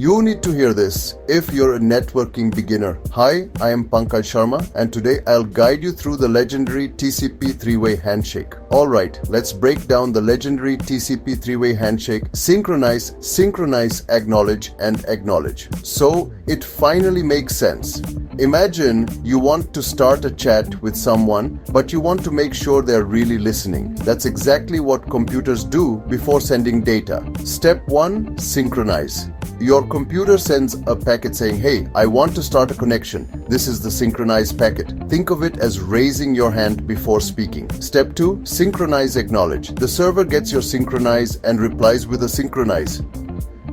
You need to hear this if you're a networking beginner. Hi, I am Pankaj Sharma, and today I'll guide you through the legendary TCP three-way handshake. Alright, let's break down the legendary TCP three-way handshake: synchronize, synchronize, acknowledge, and acknowledge. So it finally makes sense. Imagine you want to start a chat with someone, but you want to make sure they're really listening. That's exactly what computers do before sending data. Step 1. Synchronize. Your computer sends a packet saying, "Hey, I want to start a connection." This is the synchronized packet. Think of it as raising your hand before speaking. Step 2. Synchronize, acknowledge. The server gets your synchronize and replies with a synchronize.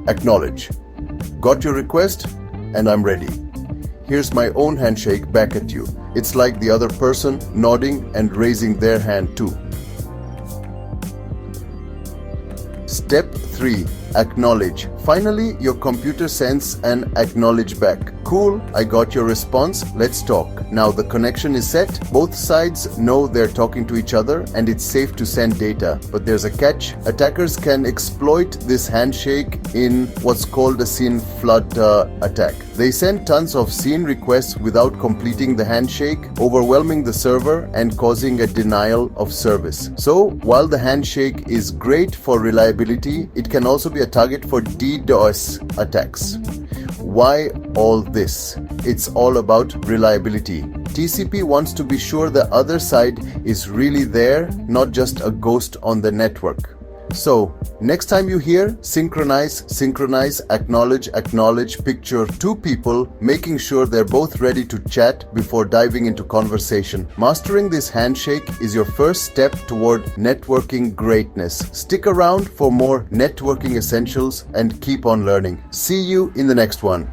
Acknowledge. Got your request? And I'm ready. Here's my own handshake back at you. It's like the other person nodding and raising their hand too. Step 3. Acknowledge. Finally, your computer sends an acknowledge back. Cool, I got your response, let's talk. Now the connection is set, both sides know they're talking to each other, and it's safe to send data. But there's a catch. Attackers can exploit this handshake in what's called a SYN Flood attack. They send tons of SYN requests without completing the handshake, overwhelming the server and causing a denial of service. So while the handshake is great for reliability, it can also be a target for DDoS attacks. Why all this? It's all about reliability. TCP wants to be sure the other side is really there, not just a ghost on the network. So, next time you hear synchronize, synchronize, acknowledge, acknowledge, picture two people making sure they're both ready to chat before diving into conversation. Mastering this handshake is your first step toward networking greatness. Stick around for more networking essentials and keep on learning. See you in the next one.